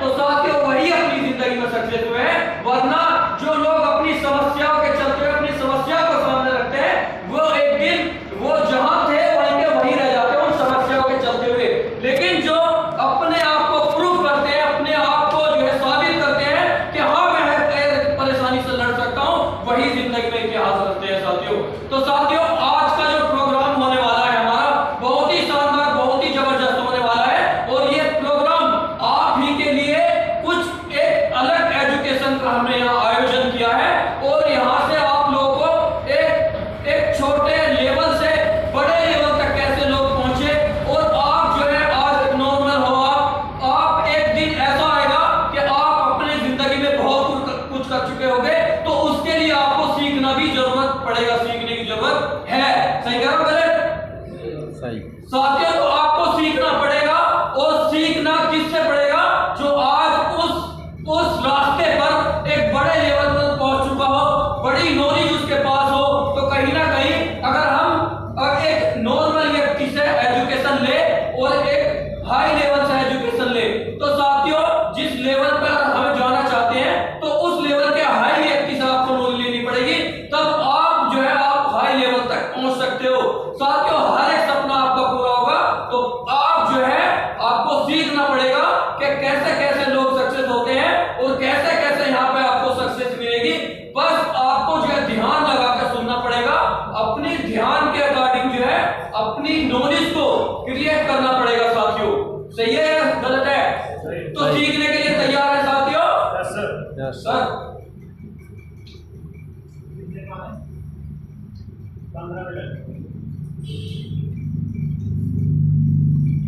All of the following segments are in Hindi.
तो साथियों वही अपनी जिंदगी में सक्सेस हुए हैं। वरना जो लोग अपनी समस्याओं के चलते अपनी समस्या को सामने रखते हैं वो एक दिन वो जहां थे वहीं के वहीं रह जाते हैं उन समस्याओं के चलते हुए। लेकिन जो अपने आप को प्रूव करते हैं, अपने आप को जो है साबित करते हैं कि हाँ मैं परेशानी से लड़ सकता हूं, वही जिंदगी में इतिहास रचते हैं साथियों। तो साथियों आज का जो प्रोग्राम होने वाला है हमारा बहुत ही शानदार, बहुत ही जबरदस्त होने वाला है। और ये प्रोग्राम आप ही के लिए कुछ एक अलग एजुकेशन का हमने यहाँ आयोजन किया है। और यहाँ से आप लोगों को एक छोटे लेवल से बड़े लेवल तक कैसे लोग पहुंचे और आप जो है आज नॉर्मल हो, आप एक दिन ऐसा आएगा कि आप अपने जिंदगी में बहुत कुछ कर चुके होंगे, तो उसके लिए आपको सीखना भी जरूरत पड़ेगा, सीखने की जरूरत है। सही कह रहा हूं गलत? सही साथियों तो आपको सीखना पड़ेगा। और सीखना किससे पड़ेगा? जो आज उस रास्ते पर एक बड़े लेवल पर पहुंच चुका हो, बड़ी नॉलेज उसके पास हो। तो कहीं ना कहीं अगर हम एक नॉर्मल व्यक्ति से एजुकेशन ले और एक हाई लेवल से एजुकेशन ले, तो साथियों जिस लेवल पर हम जाना चाहते हैं तो उस लेवल के हाई व्यक्ति से आपको नॉलेज लेनी पड़ेगी, तब आप जो है आप हाई लेवल तक पहुंच सकते हो। साथियों हर एक सपना आपका पूरा होगा, तो आप जो है आपको सीखना पड़ेगा कि कैसे कैसे लोग सक्सेस होते हैं और कैसे कैसे यहाँ पे आपको सक्सेस मिलेगी। बस आपको जो है ध्यान लगा कर सुनना पड़ेगा, अपने ध्यान के अकॉर्डिंग जो है अपनी नॉलेज को क्रिएट करना पड़ेगा साथियों। सही है या गलत है? तो सीखने के लिए तैयार है साथियों? यस सर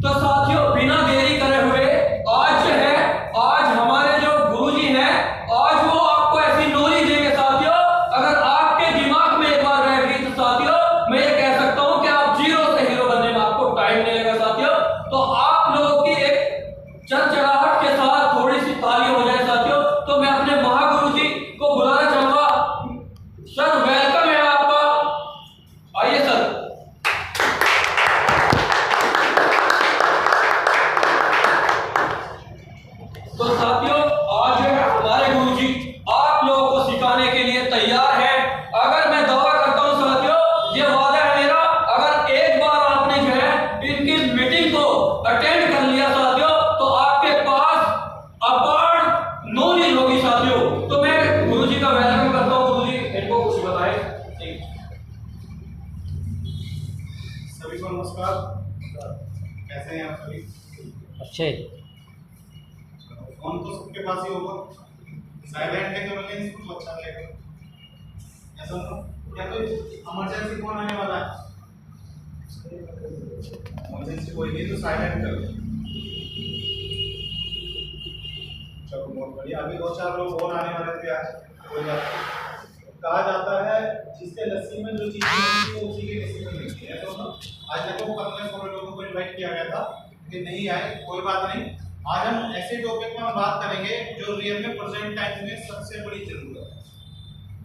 तो साथियों बिना देरी करे हुए आज जो है आज हमारे जो गुरुजी हैं आज वो आपको ऐसी नॉलेज देंगे साथियों, अगर आपके दिमाग में एक बार बैठ गई तो साथियों मैं ये कह सकता हूं कि आप जीरो से हीरो बनने में आपको टाइम नहीं लगेगा साथियों। तो आप लोगों की एक चरचराहट के साथ थोड़ी सी ताली हो जाए साथियों, तो मैं अपने महागुरुजी को बुलाना चाहूंगा। सर वेलकम है आपका, आइए सर। तो साथियों आज जो है हमारे गुरुजी आप लोगों को सिखाने के लिए तैयार है। अगर मैं दावा करता हूं साथियों, ये वादा है मेरा, अगर एक बार आपने जो है इनकी मीटिंग को अटेंड कर लिया साथियों, तो आपके पास अपार नॉलेज होगी साथियों। तो मैं गुरुजी का वेलकम करता हूं। गुरुजी इनको कुछ बताएं। सभी को नमस्कार, कैसे हैं आप सभी? अच्छे फोन तो सबके पास ही होगा, साइलेंट है तो बैलेंस तो अच्छा रहेगा। ऐसा ना क्या कोई इमरजेंसी फोन आने वाला है? इमरजेंसी कोई नहीं तो साइलेंट कर दो। चलो बहुत बढ़िया। अभी 2-4 लोग फोन आने वाले थे आज, कोई बात नहीं। कहा जाता है जिसके नसीब में जो चीज होती है उसी के नसीब में मिलती है। तो ना आज देखो कल में 16 लोगों को इनवाइट किया गया था कि नहीं आए, कोई बात नहीं। आज हम ऐसे टॉपिक में बात करेंगे जो रियल में प्रेजेंट टाइम में सबसे बड़ी जरूरत है।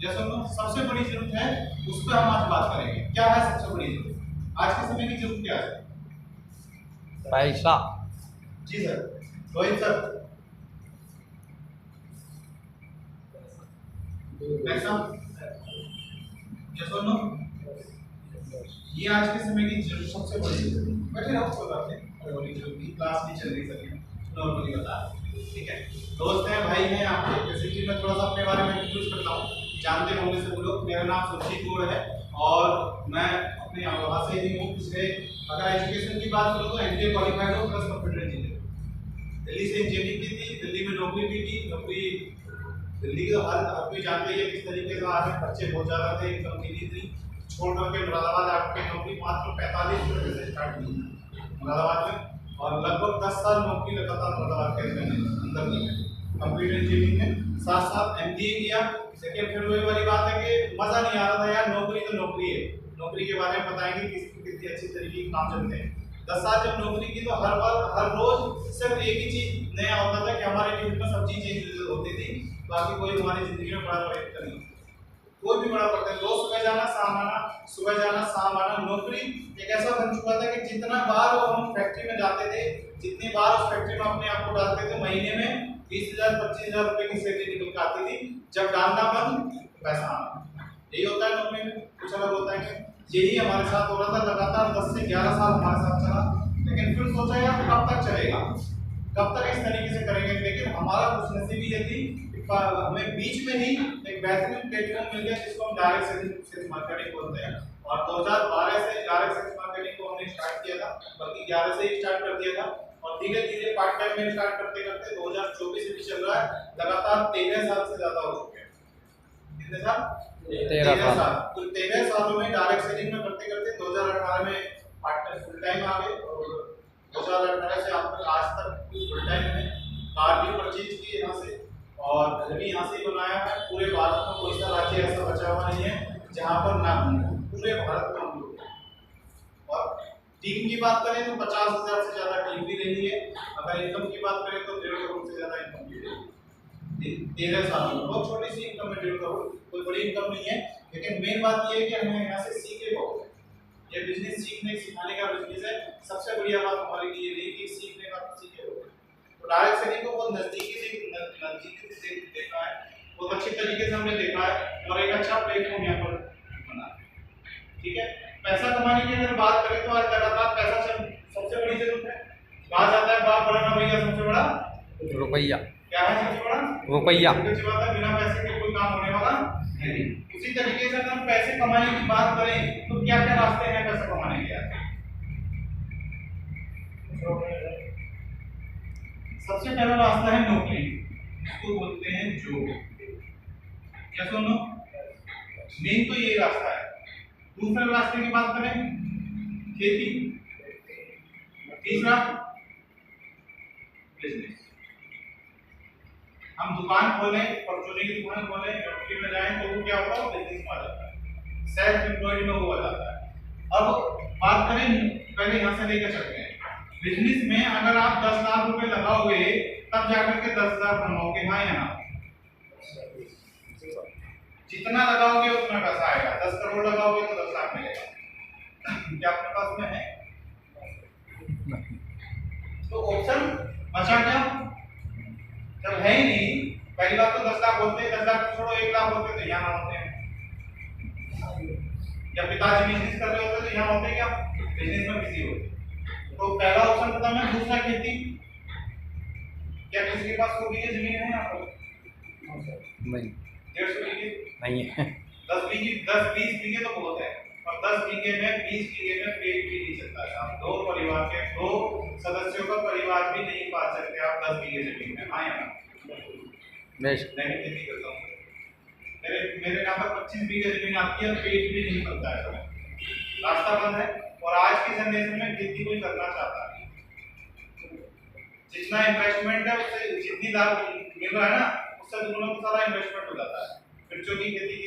जैसे ना सबसे बड़ी जरूरत है उस पर हम आज बात करेंगे। क्या है सबसे बड़ी जरूरत? आज के समय की जरूरत क्या है? पैसा। जी सर, रोहित सर। पैसा। जैसे ना ये आज के समय की जरूरत सबसे बड़ी जरूरत है। बैठे रहो, कोई बात नहीं, क्लास नहीं चल रही सर, नॉर्मली बता, ठीक है। दोस्त हैं, भाई हैं आपके। बेसिकली मैं थोड़ा सा अपने बारे में इंट्रोड्यूस करता हूँ, जानते होंगे सब लोग। मेरा नाम सुरजीत गौड़ है और मैं अपने यहाँ से ही हूँ। पिछले अगर एजुकेशन की बात करूँ तो एनडीए क्वालिफाइड हूँ प्लस कंप्यूटर इंजीनियर। दिल्ली से इंजीनियरिंग की थी, दिल्ली में नौकरी भी की। नौकरी दिल्ली के हर कोई जानते ही है किस तरीके से आज खर्चे बहुत ज़्यादा थे, इनकम की थी। छोड़ करके मुरादाबाद आपकी नौकरी मात्र 45 रुपये से स्टार्ट हुई मुरादाबाद में, और लगभग 10 साल नौकरी लगातार मुरादाबाद के अंदर की कंप्यूटर इंजीनियरिंग में। साथ साथ एमबीए किया। सेकेंड फिर वही वाली बात है कि मज़ा नहीं आ रहा था यार, नौकरी तो नौकरी है। नौकरी के बारे में बताएंगे कितनी अच्छी तरीके के काम चलते हैं। 10 साल जब नौकरी की तो हर रोज सिर्फ एक ही चीज़ नया होता था कि हमारे टीम में सब चीज़ें चेंज होती थी। बाकी कोई हमारी ज़िंदगी में बड़ा परिवर्तन नहीं, कोई भी बड़ा पड़ता है। रोज सुबह जाना शाम आना, सुबह जाना शाम आना। नौकरी एक ऐसा बन चुका था कि जितना बार हम फैक्ट्री में जाते थे, जितनी बार उस फैक्ट्री में अपने आप को डालते थे, महीने में 20,000 25,000 रुपए की सैलरी निकल के आती थी। जब डालना बंद पैसा आना, यही होता है नौकरी में, कुछ अलग होता है क्या? यही हमारे साथ हो रहा था लगातार 10 से 11 साल हमारे साथ चला। लेकिन फिर सोचा यार कब तक चलेगा, कब तक इस तरीके से करेंगे। लेकिन हमारा खुशनसीबी ये थी कि हमें बीच में ही एक बेहतरीन प्लेटफॉर्म मिल गया जिसको हम डायरेक्ट सेल्स मार्केटिंग बोलते हैं। और 2012 से डायरेक्ट सेल्स मार्केटिंग को हमने स्टार्ट किया था, बल्कि 11 से ही स्टार्ट कर दिया था। और धीरे धीरे पार्ट टाइम में स्टार्ट करते करते 2024 से भी चल रहा है, लगातार 13 साल से ज्यादा हो चुके हैं। कितने साल? 13 साल। तो 13 सालों में डायरेक्ट सेलिंग में करते करते 2018 में पार्ट टाइम फुल टाइम आ गए, और 2018 से आज तक फुल टाइम है। कार भी परचेज की यहाँ से, और घर भी यहाँ से ही बनाया है। पूरे भारत में कोई सा राज्य ऐसा बचा हुआ नहीं है जहाँ पर ना हम, पूरे भारत में हम लोग। और टीम की बात करें तो 50,000 से ज्यादा टीम भी रही है। अगर इनकम की बात करें तो 1.5 करोड़ से ज्यादा इनकम भी रही है 13 सालों में। बहुत छोटी सी इनकम है 1.5 करोड़, कोई बड़ी इनकम नहीं है। लेकिन मेन बात ये है कि हमें यहाँ से सीखे बहुत है। ये बिजनेस सीखने सिखाने का बिजनेस है। सबसे बढ़िया बात हमारे लिए ये रही कि सीखने का सीखे हो। तो डायरेक्ट सेलिंग को बहुत नजदीकी से देखा है, बहुत अच्छे तरीके से हमने देखा है, और एक अच्छा प्लेटफॉर्म यहाँ पर बना। ठीक है, पैसा कमाने की अगर बात करें तो आज लगातार पैसा सबसे बड़ी जरूरत है। कहा जाता है बाप बड़ा ना भैया, सबसे बड़ा रुपया। क्या है सबसे बड़ा? रुपया। बिना पैसे के कोई काम होने वाला नहीं। उसी तरीके से अगर हम पैसे कमाने की बात करें तो क्या क्या रास्ते हैं पैसा कमाने के? सबसे पहला रास्ता है नौकरी, इसको बोलते हैं जॉब। क्या सुनो, मेन तो यही रास्ता है। दूसरे रास्ते की बात करें खेती, तीसरा बिजनेस। हम दुकान खोलें, परचूनी की दुकान खोलें, फैक्ट्री में जाएं तो वो क्या होता है, बिजनेस में आ जाता है, सेल्फ एम्प्लॉयड में वो आ जाता है। अब बात करें, पहले यहाँ से लेकर चलते हैं। बिजनेस में अगर आप 10 लाख रुपए लगाओगे तब जाकर के 10,000 कमाओगे, हाँ या ना? जितना लगाओगे उतना पैसा आएगा। 10 करोड़ लगाओगे तो 10 लाख मिलेगा। क्या आपके पास में है? तो ऑप्शन बचा क्या? जब है ही नहीं, पहली बात तो 10 लाख होते हैं, 10 लाख छोड़ो 1 लाख होते तो यहाँ होते हैं। जब पिताजी बिजनेस कर रहे होते तो यहाँ होते क्या? बिजनेस में बिजी होते। तो पहला ऑप्शन खत्म है। दूसरा खेती। क्या किसी के पास 100 बीघे जमीन है यहाँ पर? नहीं। 150 बीघे नहीं है। 10-20 बीघे तो बहुत है, और 10 बीघे में 20 बीघे में पेट भी नहीं चलता है। आप 2 परिवार के 2 सदस्यों का परिवार भी नहीं पाल सकते आप 10 बीघे जमीन में, हाँ या ना? मैं खेती करता हूँ, मेरे यहाँ पर 25 बीघे जमीन आती है, पेट भी नहीं चलता है, रास्ता बंद है। और आज की जनरेशन में खेती कोई करना चाहता है, जितना इन्वेस्टमेंट है उससे जितनी लाभ मिल रहा है ना, उससे दोनों को सारा इन्वेस्टमेंट हो जाता है। मिर्चों की खेती की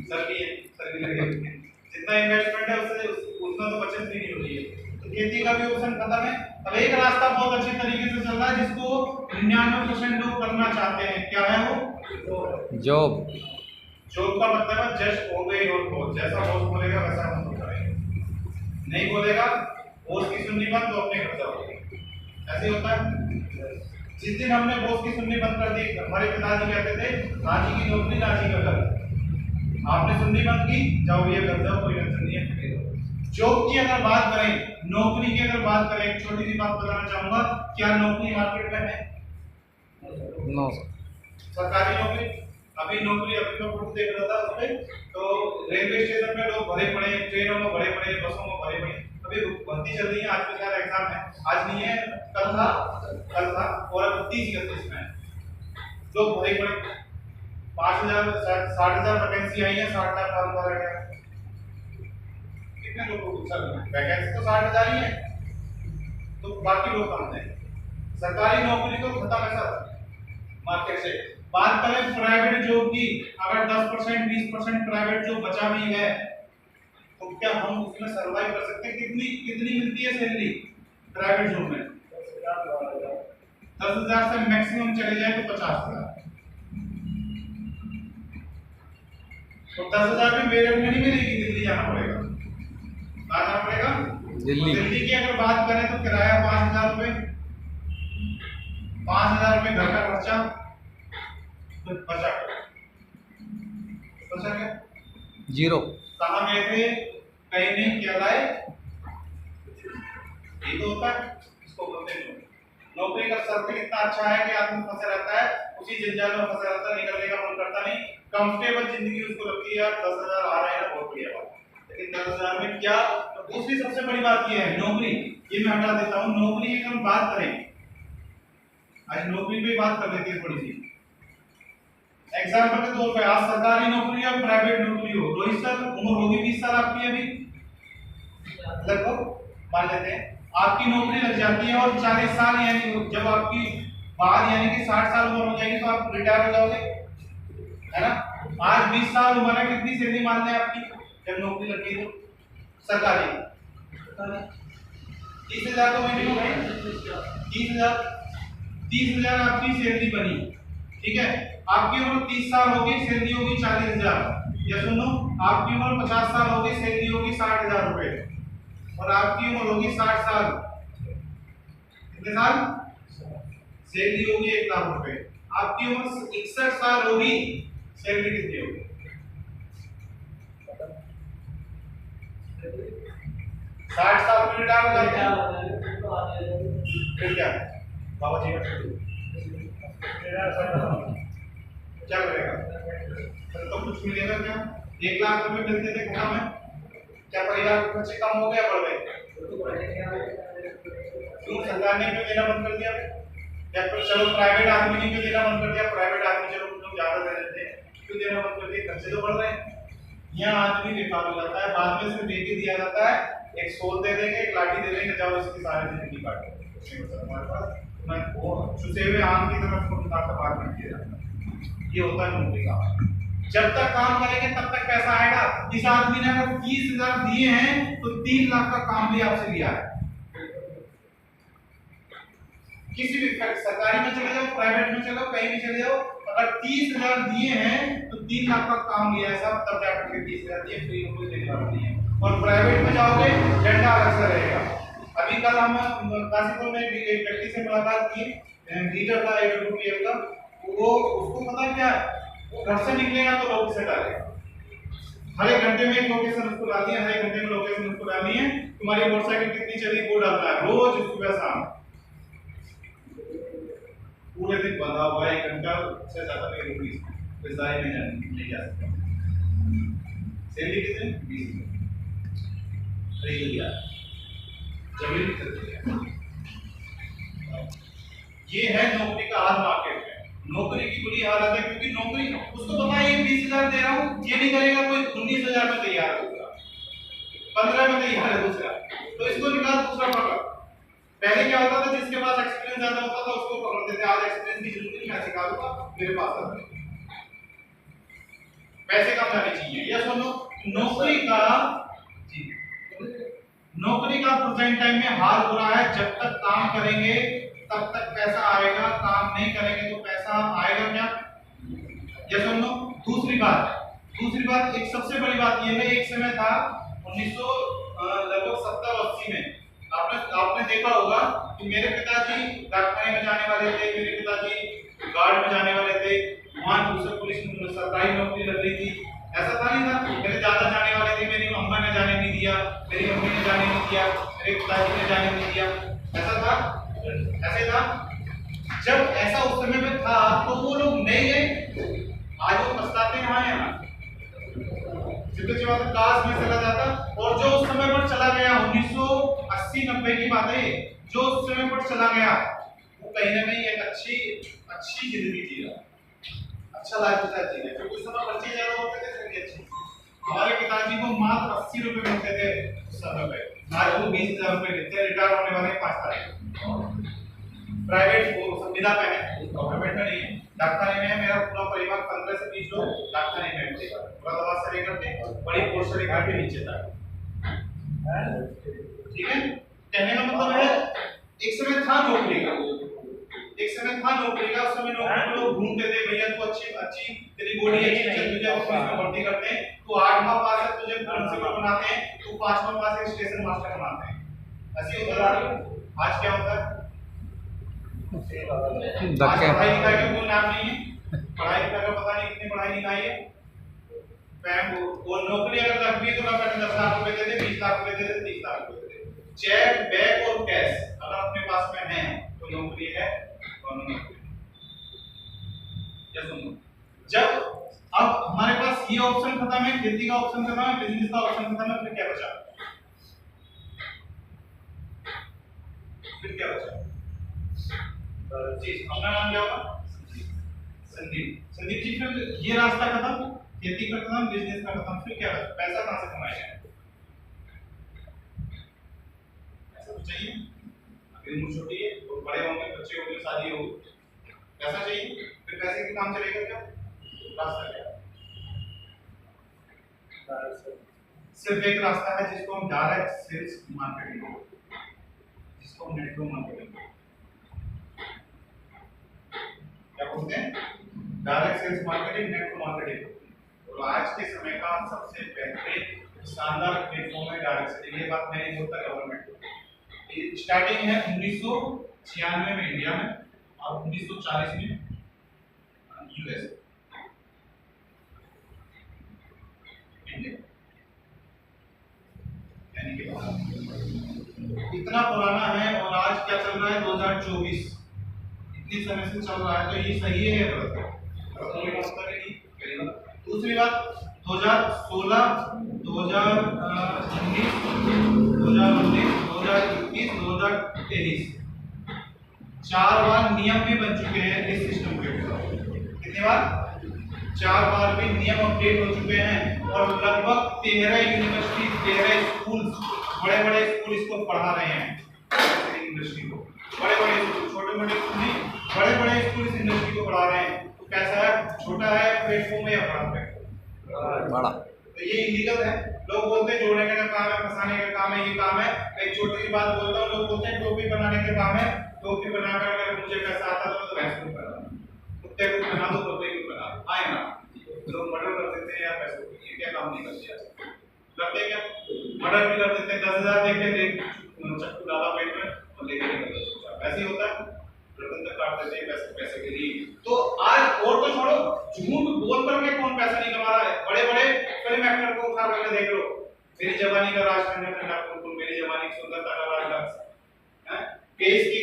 सर्दी लगे, जितना इन्वेस्टमेंट है उससे उतना तो बचत भी नहीं हो रही है। तो खेती का भी ऑप्शन खत्म है। अब एक रास्ता बहुत अच्छे तरीके से चल रहा है जिसको 99% लोग करना चाहते हैं। क्या है वो? जॉब। जॉब का मतलब है जस्ट ओबे योर बॉस, जैसा बॉस बोलेगा वैसा हम करेंगे, नहीं बोलेगा बॉस की सुननी मत तो अपने घर जाओ, ऐसे होता है। जिस दिन हमने बॉस की सुननी बंद कर दी, हमारे पिताजी कहते थे राजी की नौकरी राजी का घर, आपने सुननी बंद की, जाओ ये घर जाओ, कोई टेंशन नहीं है। जॉब की अगर बात करें, नौकरी की अगर बात करें, एक छोटी सी बात बताना चाहूंगा, क्या नौकरी मार्केट में है? नो। सरकारी नौकरी अभी मैं फोटो देख रहा था उसपे, तो रेलवे स्टेशन में लोग भरे पड़े, ट्रेनों में भरे पड़े, बसों में भरे पड़े। अभी भर्ती चल रही है, आज के सारा एग्जाम है, आज नहीं है कल था, और अब 30-31 में लोग भरे पड़े। 5,000 60,000 वैकेंसी आई है, 60 लाख फॉर्म भरा गया। कितने लोगों को सर वैकेंसी तो 60,000 ही है, तो बाकी लोग कम हैं। सरकारी नौकरी तो खत्म है सर मार्केट से। बात करें प्राइवेट जॉब की, अगर 10% 20% प्राइवेट जॉब बचा भी है तो क्या हम उसमें सर्वाइव कर सकते हैं? कितनी मिलती है सैलरी प्राइवेट जॉब में? 10,000 से मैक्सिमम चले जाए तो 50,000। तो 10,000 में मेरे में नहीं मिलेगी, दिल्ली जाना पड़ेगा। कहाँ जाना पड़ेगा? दिल्ली की अगर बात करें तो किराया 5,000 रुपए, 5,000 रुपये घर का खर्चा, तो बचा क्या? 0। कहाँ गए थे? कहीं नहीं, क्या लाए? ये तो होता है, इसको बोलते हैं नौकरी का सर्कल इतना अच्छा है कि आदमी फंसा रहता है, उसी जंजाल में फंसा रहता है, निकलने का मन करता नहीं, कंफर्टेबल जिंदगी उसको लगती है। 10,000 आ रहा है ना, बहुत बढ़िया बात, लेकिन 10,000 में क्या? तो दूसरी सबसे बड़ी बात ये है नौकरी, ये मैं हटा देता हूँ। नौकरी की हम बात करें, आज नौकरी पे बात कर लेते हैं थोड़ी सी। एग्जाम्पल के तौर पे आज सरकारी नौकरी या प्राइवेट नौकरी हो, रोहित सर उम्र होगी 20 साल आपकी अभी लगभग, मान लेते हैं आपकी नौकरी लग जाती है और 40 साल यानी जब आपकी बाद यानी कि 60 साल उम्र हो जाएगी तो आप रिटायर हो जाओगे, है ना? आज 20 साल उम्र है, कितनी सैलरी मान लें आपकी जब नौकरी लगी तो? सरकारी 30,000 तो मिनिमम है, 30,000 आपकी सैलरी बनी, ठीक है? आपकी उम्र 30 साल होगी, सैलरी होगी 40,000, या सुनो आपकी उम्र 50 साल होगी, सैलरी होगी 60,000 रुपए, और आपकी उम्र होगी 60 साल, कितने साल? सैलरी होगी 1 लाख रुपए। आपकी उम्र 61 साल होगी, सैलरी कितनी होगी? 60 साल में रिटायर हो जाते हैं, फिर क्या बाबा जी क्या करेगा? तो कुछ मिलेगा क्या? 1 लाख रुपए मिलते थे खाता में, क्या परिवार के खर्चे कम हो गया, बढ़ गए? क्यों सरकार ने क्यों देना बंद कर दिया? या फिर चलो प्राइवेट आदमी ने क्यों देना बंद कर दिया? प्राइवेट आदमी चलो लोग ज्यादा दे देते हैं, क्यों देना बंद कर दिया? खर्चे तो बढ़ रहे हैं। यहाँ आदमी बेकार हो जाता है, बाद में सिर्फ एक ही दिया जाता है, एक सोल दे देंगे, एक लाठी दे देंगे, जाओ इसकी सारी जिंदगी काटो। हमारे पास मैं वो छुसे हुए आम की तरफ को निकाल कर बाहर कर दिया जाता है। ये होता है नौकरी का। जब तक काम करेंगे तब तक पैसा आएगा। इस आदमी ने अगर 30,000 दिए हैं तो 3 लाख का काम भी आपसे लिया है। किसी भी सरकारी में चले जाओ, प्राइवेट में चले जाओ, कहीं भी चले जाओ, अगर 30,000 दिए हैं तो 3 लाख का काम लिया है सब, तब जाकर के 30,000 दिए, फ्री नौकरी देने वाला नहीं है। और प्राइवेट में जाओगे डंडा अलग से रहेगा। अभी कल हम काशीपुर में एक व्यक्ति से मुलाकात की, लीडर था AWPL का, वो उसको पता क्या है, वो घर से निकलेगा तो लोग से डालेगा, हर एक घंटे में एक लोकेशन उसको डालनी है, हर एक घंटे में लोकेशन उसको डालनी है, तुम्हारी मोटरसाइकिल कितनी चली वो डालता है रोज सुबह शाम, पूरे दिन बंधा हुआ है, 1 घंटा से ज्यादा नहीं रुकी, रिजाई में जाने नहीं जा सकता। सैलरी कितने? 20 खरीद लिया, जमीन खरीद लिया। ये है नौकरी का आज मार्केट है। नौकरी की बुरी हालत है, क्योंकि नौकरी उसको पता है ये 20,000 दे रहा हूँ, ये नहीं करेगा, कोई 19,000 में तैयार है दूसरा, 15 में तैयार है दूसरा, तो इसको निकाल दूसरा पकड़। पहले क्या होता था, जिसके पास एक्सपीरियंस ज्यादा होता था उसको पकड़ते थे, आज एक्सपीरियंस की जरूरत नहीं, मैं सिखा दूंगा, मेरे पास आ जाए, पैसे कम जाने चाहिए। या सुनो नौकरी का प्रेजेंट टाइम में हाल हो रहा है, जब तक काम करेंगे तब तक पैसा आएगा, काम नहीं करेंगे तो पैसा आएगा क्या? या सुनो दूसरी बात एक सबसे बड़ी बात यह है, एक समय था 1970-80 में, आपने देखा होगा कि मेरे पिताजी डाकखाने में जाने वाले थे, मेरे पिताजी गार्ड में जाने वाले थे, वहां दूसरे पुलिस में सरकारी नौकरी लग रही थी, ऐसा था नहीं था? मेरे दादा जाने वाले थे, मेरी अम्मा ने जाने नहीं दिया, मेरी मम्मी ने जाने नहीं दिया, मेरे पिताजी ने जाने नहीं दिया, ऐसा था? ऐसे था। जब ऐसा उस समय में था तो वो लोग नहीं गए, आज वो पछताते हैं। यहाँ सीधे जवाब काश में चला जाता, और जो उस समय पर चला गया 1980-90 की बात है, जो उस समय पर चला गया वो कहीं ना कहीं एक अच्छी जिंदगी जी रहा, अच्छा लाइफ जी रहा, क्योंकि उस समय खर्चे ज्यादा होते थे, जिंदगी अच्छी। हमारे पिताजी को मात्र 80 रुपए मिलते थे उस समय पे, आज वो 20,000 रुपए लेते हैं, रिटायर होने वाले 5 तारीख। प्राइवेट संविदा पे है, गवर्नमेंट में नहीं है, डाकखाने में है। मेरा पूरा परिवार 15 से 20 लोग डाकखाने में है, मुरादाबाद से लेकर के बड़ी पोस्ट से लेकर के नीचे तक, ठीक है। कहने का मतलब है एक समय था नौकरी का, उस समय नौकरी लोग ढूंढते थे, भैया तू अच्छी तेरी बॉडी अच्छी चल तुझे पुलिस में भर्ती करते हैं, तू 8वां पास है तुझे प्रिंसिपल बनाते हैं, तू 5वां पास है स्टेशन मास्टर बनाते हैं, ऐसे होता है। आज क्या होता है? आज धक्के पढ़ाई लिखाई का कोई नाम नहीं है, पढ़ाई लिखाई का पता नहीं कितनी पढ़ाई लिखाई है। वो नौकरी अगर लग भी है तो ना पहले 10 लाख रुपए दे दे, 20 लाख रुपए दे दे, 30 लाख रुपए दे दे। चेक, बैक और कैश अगर अपने पास में है तो नौकरी है और नौकरी। या सुनो, जब अब हमारे पास ये ऑप्शन खत्म है, खेती का ऑप्शन खत्म है, बिजनेस का ऑप्शन खत्म है, फिर क्या बचा? फिर क्या बचा? चीज अपना नाम क्या होगा? संदीप। संदीप जी, फिर ये रास्ता खत्म, खेती का खत्म, बिजनेस का खत्म, फिर क्या बचा? पैसा कहां से कमाएंगे? पैसा तो चाहिए, अगर उम्र छोटी है तो बड़े होंगे, बच्चे होंगे, शादी होगी, पैसा चाहिए, फिर पैसे के काम चलेगा क्या? रास्ता क्या? सिर्फ एक रास्ता है जिसको हम डायरेक्ट सेल्स मार्केटिंग बोलते हैं, जिसको हम नेटवर्क मार्केटिंग क्या बोलते हैं? Direct sales marketing, network marketing. और आज के समय का सबसे बेहतरीन शानदार प्लेटफॉर्म है डायरेक्ट सेलिंग। ये बात मैं नहीं बोलता गवर्नमेंट, स्टार्टिंग है 1996 में इंडिया में और 1940 में यूएस। यानी कि इतना पुराना है और आज क्या चल रहा है? 2024, इतनी समय से चल रहा है, तो ये सही है दूसरी बात 2016, 2019, 2019, 2021, 2023 4 बार नियम भी बन चुके हैं इस सिस्टम के ऊपर। कितनी बार? 4 बार भी नियम अपडेट हो चुके हैं और लगभग 13 यूनिवर्सिटी, 13 स्कूल, बड़े बड़े स्कूल इसको पढ़ा रहे हैं इंडस्ट्री को। बड़े बड़े स्कूल, छोटे मोटे स्कूल नहीं, बड़े बड़े स्कूल इस इंडस्ट्री को पढ़ा रहे हैं। तो कैसा है? छोटा है प्लेटफॉर्म या बड़ा प्लेटफॉर्म? बड़ा। तो ये इलीगल है। लोग बोलते हैं जोड़ने का काम है, फंसाने का काम है, ये काम है। एक छोटी सी बात बोलता हूँ, लोग बोलते हैं टोपी बनाने का काम है, टोपी बनाकर अगर मुझे पैसा आता तो मैं इसको कर रहा हूँ, कुत्ते को बना दो, कुत्ते को बना दो, आए ना। लोग मर्डर कर देते हैं यार पैसों के लिए, क्या काम नहीं करते? करते क्या? मर्डर भी कर देते हैं, 10,000 देख चक्कू डाला पेट में और लेके निकल गए। ऐसे ही होता है, रतन तक काट देते हैं पैसे के लिए। तो आज और तो छोड़ो, झूठ बोल करके कौन पैसा नहीं कमा रहा है? बड़े बड़े फिल्म एक्टर को उठा करके देख लो, मेरी जवानी का राज ठंडा ठंडा कुल, मेरी जवानी की सुंदरता का राज है। केस की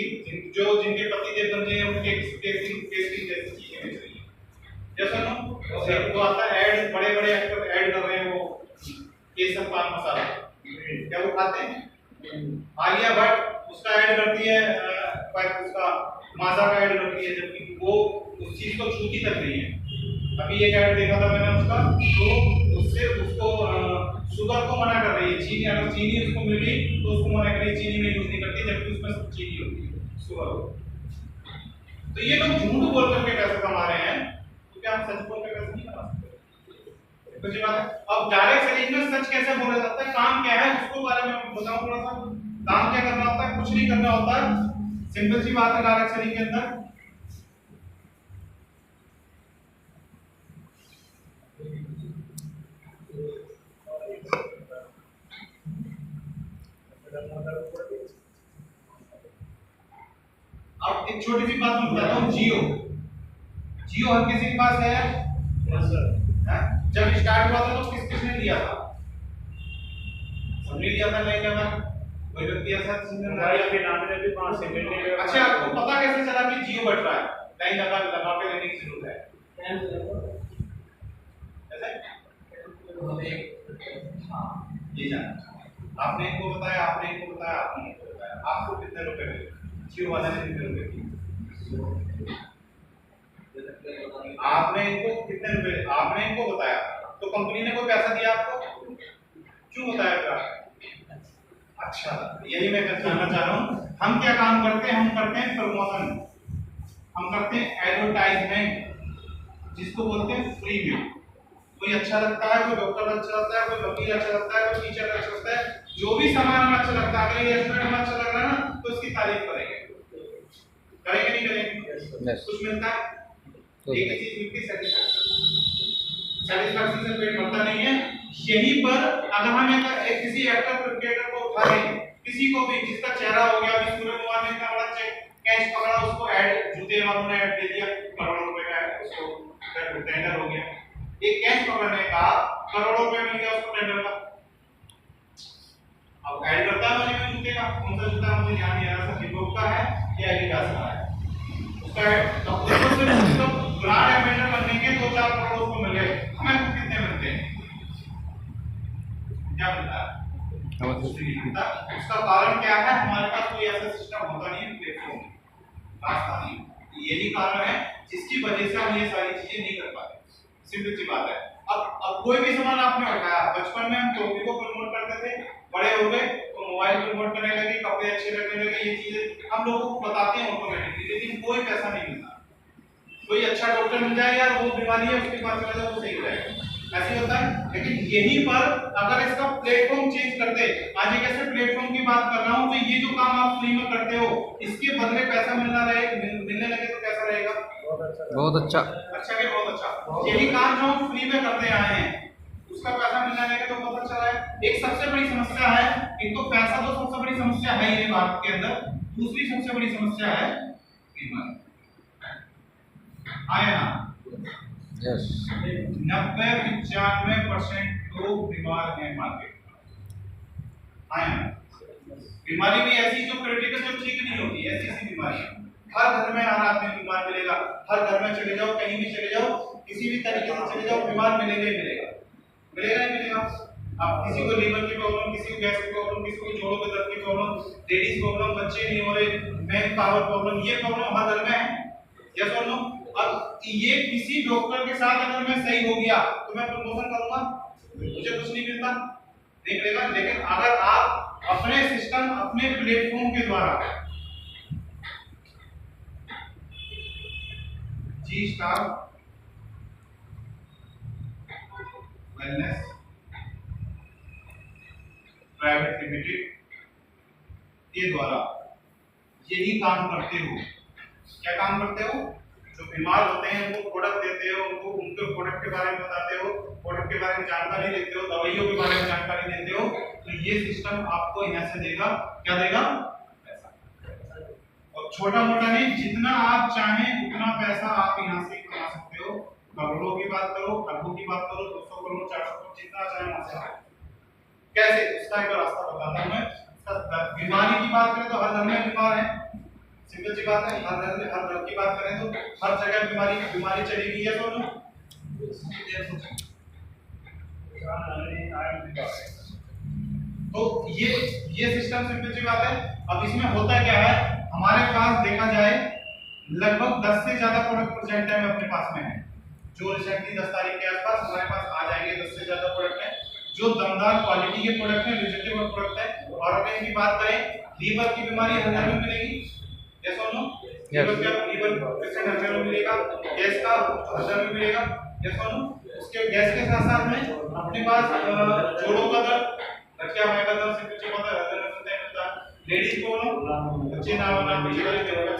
जो जिनके पति देव बन गए उनके केस की जैसी चीजें बेच रही है। जैसा ना वो आता है ऐड, बड़े बड़े एक्टर ऐड कर रहे हैं, वो केसर पान मसाला क्या वो खाते हैं? आलिया भट्ट उसका ऐड करती है, उसका माजा का ऐड करती है, जबकि वो उस चीज को छूती तक नहीं है। अभी एक ऐड देखा था मैंने उसका, तो उससे उसको शुगर को मना कर रही है। चीनी, अगर चीनी उसको मिल गई तो उसको मना कर रही है, चीनी में यूज नहीं करती, जबकि उसमें चीनी होती है शुगर। तो ये लोग झूठ बोल करके पैसा कमा रहे हैं, तो क्या हम सच बोल के पैसा नहीं कमा सकते? तो जी बात है। अब डायरेक्ट सेलिंग में सच कैसे बोला जाता है, काम क्या है, उसको बारे में बताऊं थोड़ा सा। काम क्या करना होता है? कुछ नहीं करना होता है, सिंपल सी बात है डायरेक्ट सेलिंग के अंदर। अब एक छोटी सी बात मैं बताता हूँ, जियो हर किसी के पास है। जब स्टार्ट हुआ था तो किसने लिया था? सबने लिया था, नहीं लिया था? कोई व्यक्ति ऐसा अच्छा, आपको पता कैसे चला कि जियो बढ़ रहा है? लाइन लगा के लेने की जरूरत है। ये जाना आपने इनको बताया, आपने इनको बताया, आपने इनको बताया, आपको कितने रुपए मिले? जियो वाले ने कितने रुपए दिए? आपने इनको कितने रुपए, आपने इनको बताया, तो कंपनी ने कोई पैसा दिया आपको? क्यों बताया फिर? अच्छा, यही मैं कहना चाह रहा हूँ। हम क्या काम करते हैं? हम करते हैं प्रमोशन, हम करते हैं एडवर्टाइजमेंट, जिसको बोलते हैं फ्री व्यू। कोई अच्छा लगता है, कोई डॉक्टर अच्छा लगता है, कोई वकील अच्छा लगता है, कोई टीचर अच्छा लगता है, जो भी सामान हमें अच्छा लगता है, अगर ये रेस्टोरेंट में अच्छा लग रहा है ना, तो इसकी तारीफ करेंगे, करेंगे नहीं करेंगे? कुछ मिलता है, एक ही चीज मिलती है, सेटिस्फैक्शन से पेट भरता नहीं है। यहीं पर अगर हम किसी एक्टर क्रिकेटर को उठा लें, किसी को भी जिसका चेहरा हो गया, अभी सूर्य कुमार ने इतना बड़ा कैच पकड़ा, उसको ऐड जूते वालों ने ऐड दे दिया, करोड़ों रुपए का उसको टेंडर हो गया। एक कैच पकड़ने का करोड़ों रुपए मिल गया उसको टेंडर का। अब ऐड करता है मुझे जूते का, कौन सा जूता मुझे ध्यान नहीं आ रहा, रिबॉक का है या एडिडास का है, उसका है। तो उसको सिर्फ ब्रांड एम्बेसडर बनने के 2-4 करोड़ उसको मिल गए। हमें कितने मिलते हैं, क्या मिलता है? उसका कारण क्या है? हमारे पास कोई ऐसा सिस्टम होता नहीं है, प्लेटफॉर्म रास्ता नहीं। यही कारण है जिसकी वजह से हम ये सारी चीजें नहीं कर पाते। सिंपल सी बात है। अब कोई भी सामान आपने उठाया, बचपन में हम टोपी को प्रमोट करते थे, बड़े हो गए तो मोबाइल प्रमोट करने लगे, कपड़े अच्छे लगने लगे, ये चीजें हम लोगों को बताते हैं ऑटोमेटिकली, लेकिन कोई पैसा नहीं मिलता। कोई अच्छा डॉक्टर मिल जाए यार, वो बीमारी है उसके पास चला जाओ, वो सही हो जाएगा, ऐसे होता है। लेकिन यहीं पर अगर इसका प्लेटफॉर्म चेंज कर दे, आज एक ऐसे प्लेटफॉर्म की बात कर रहा हूं, तो ये जो काम आप फ्री में करते हो, इसके बदले पैसा मिलने लगे तो कैसा रहेगा? बहुत अच्छा। अच्छा के बहुत अच्छा। यही काम जो हम फ्री में करते आए हैं, उसका पैसा मिलने लगे तो बहुत अच्छा है। एक सबसे बड़ी समस्या है, एक तो पैसा तो सबसे बड़ी समस्या है ये बात के अंदर, दूसरी सबसे बड़ी समस्या है बीमारी। आया ना? यस। 90-95% लोग बीमार हैं मार्केट में। आया ना? बीमारी भी ऐसी जो क्रिटिकल, जो ठीक नहीं होती, ऐसी सी बीमारी है। हर घर में हर आदमी बीमार मिलेगा, हर घर में चले जाओ, कहीं भी चले जाओ, किसी भी तरीके से चले जाओ, बीमार मिलेगा ही मिलेगा, मिलेगा ही मिलेगा। अब किसी को लीवर की प्रॉब्लम, किसी को गैस की प्रॉब्लम, किसी को जोड़ों के दर्द की प्रॉब्लम, लेडीज प्रॉब्लम, बच्चे नहीं हो रहे, मैन पावर प्रॉब्लम, ये प्रॉब्लम हर घर में है। यस और नो? अब ये किसी डॉक्टर के साथ अगर मैं सही हो गया तो मैं प्रमोशन करूंगा, मुझे कुछ नहीं मिलता, नहीं मिलेगा। लेकिन अगर आप अपने सिस्टम, अपने प्लेटफॉर्म के द्वारा जी स्टार वेलनेस प्राइवेट लिमिटेड के द्वारा यही काम करते हो, क्या काम करते हो? जो बीमार होते हैं उनको प्रोडक्ट देते हो, उनको उनके प्रोडक्ट के बारे में बताते हो, प्रोडक्ट के बारे में जानकारी देते हो, दवाइयों के बारे में जानकारी देते हो, तो ये सिस्टम आपको यहाँ से देगा, क्या देगा? पैसा। और छोटा मोटा नहीं, जितना आप चाहें उतना पैसा आप यहाँ से कमा सकते हो। करोड़ों की बात करो, अरबों की बात करो, 200 करोड़, 400 करोड़, जितना चाहे वहां से। कैसे? उसका एक रास्ता बताता हूँ मैं। बीमारी की बात करें तो हर घर में बीमार है, सिंपल सी बात है। हर घर की बात करें तो हर जगह बीमारी चलेगी है। तो ये सिस्टम सिंपल सी बात है। अब इसमें होता क्या है, हमारे पास देखा जाए लगभग 10 से ज्यादा प्रोडक्ट प्रेजेंट टाइम अपने पास में है, जो रिसेंटली 10 तारीख के आसपास हमारे पास आ जाएंगे। 10 से ज्यादा प्रोडक्ट है जो दमदार क्वालिटी के प्रोडक्ट है, रिजेक्टेबल प्रोडक्ट है। और अगर इनकी बात करें, लीवर की बीमारी हर घर में मिलेगी, यस और नो? लीवर पेशेंट हर घर में मिलेगा, गैस का हर घर में मिलेगा, यस और नो? उसके गैस के साथ साथ में अपने पास जोड़ों का दर्द, रखिया हुआ का दर्द, सिर्फ चिपक हर घर में मिलता है। लेडीज प्रॉब्लम, बच्चे ना होना, बच्चे वाली प्रॉब्लम,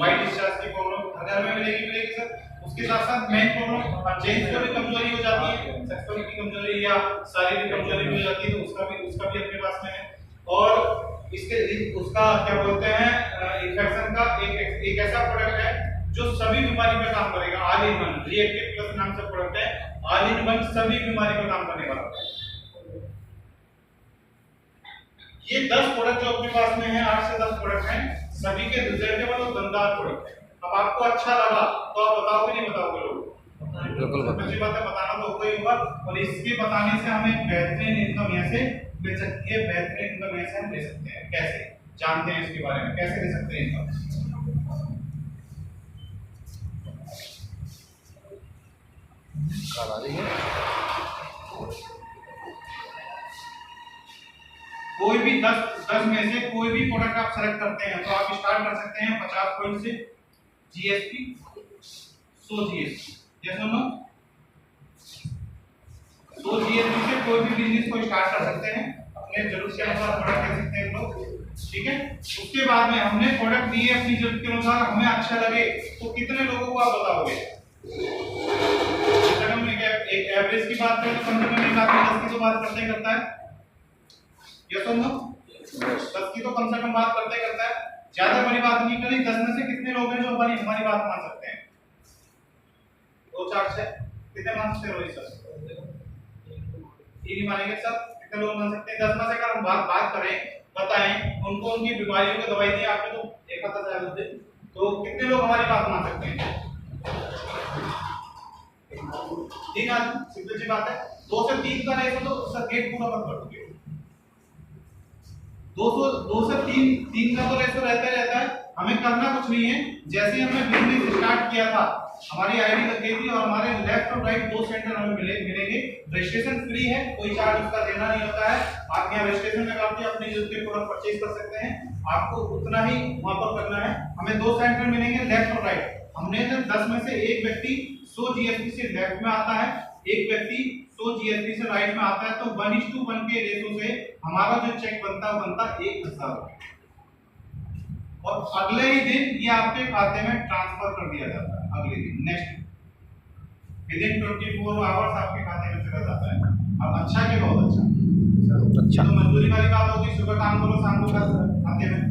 वाइट डिस्चार्ज की प्रॉब्लम हर घर में मिलेगी सर। उसके साथ साथ मेन प्रॉब्लम जेंट्स को भी कमजोरी हो जाती है, सेक्सुअल की कमजोरी या शारीरिक कमजोरी हो जाती है, तो उसका भी अपने पास में है। और इसके उसका क्या बोलते हैं, इन्फेक्शन का एक ऐसा प्रोडक्ट है जो सभी बीमारी पे काम करेगा। All in one reactive plus नाम से प्रोडक्ट है, ऑल इन वन सभी बीमारी पे काम करने वाला है। ये 10 प्रोडक्ट जो अपने पास में है, 8 से 10 प्रोडक्ट हैं, सभी के रिजल्टेबल और दमदार प्रोडक्ट है। अब आपको अच्छा लगा तो आप बताओगे नहीं बताओगे लोग? बिल्कुल अच्छी बात है, बताना तो होगा ही होगा। और इसके बताने से हमें बेहतरीन इनकम यहाँ से मिल सकती है, बेहतरीन इनकम यहाँ से हम ले सकते हैं। कैसे जानते हैं इसके बारे में, कैसे ले सकते हैं इनकम? कोई भी 10 में से कोई भी प्रोडक्ट आप सेलेक्ट करते हैं तो आप स्टार्ट कर सकते हैं 50 पॉइंट से, जीएसटी 100 जीएसटी, यस और नो? 100 जीएसटी से कोई भी बिजनेस को स्टार्ट कर सकते हैं, अपने जरूरत के अनुसार प्रोडक्ट ले सकते हैं लोग, ठीक है। उसके बाद में हमने प्रोडक्ट दिए अपनी जरूरत के अनुसार, हमें अच्छा लगे तो कितने लोगों को आप बताओगे? एक एवरेज की बात करें तो कम से कम एक आदमी 10 की तो बात करता है, यस और नो? 10 की तो कम से कम बात करता है। ज्यादा बड़ी बात नहीं करनी। 10 में से कितने लोग हैं जो हमारी बात मान सकते हैं? 2 4 6 कितने मान सकते हो सर? 3 मानेंगे सब। कितने लोग मान सकते हैं? 10 में से अगर हम बात करें, बताएं उनको उनकी बीमारियों की दवाई दी आपने तो एक पता चला दे, तो कितने लोग हमारी बात मान सकते हैं? 3 आदमी, सिंपल सी बात है। 2 से 3 का रेशो तो सर गेट पूरा बंद कर दोगे। 2 से 3 का तो रेशो रहता है। हमें करना कुछ नहीं है। जैसे हमने बिजनेस स्टार्ट किया था, हमारी आईडी लग गई थी और हमारे लेफ्ट और राइट 2 सेंटर हमें मिलेंगे। रजिस्ट्रेशन फ्री है, कोई चार्ज उसका देना नहीं होता है। आप यहाँ रजिस्ट्रेशन में करके अपनी जरूरत के प्रोडक्ट परचेज कर सकते हैं। आपको उतना ही वहां पर करना है। हमें 2 सेंटर मिलेंगे, लेफ्ट और राइट। हमने 10 में से एक व्यक्ति 100 जीएसपी से लेफ्ट में आता है, एक व्यक्ति 100 जीएसपी से राइट में आता है, तो 1:1 के रेशो से हमारा जो चेक बनता 1000 रुपए और अगले ही दिन ये आपके खाते में ट्रांसफर कर दिया जाता है। अगले दिन नेक्स्ट विदिन 24 आवर्स आपके खाते में चला जाता है। अब अच्छा के बहुत अच्छा तो मजदूरी वाली बात होगी, सुबह काम करो शाम को खाते में,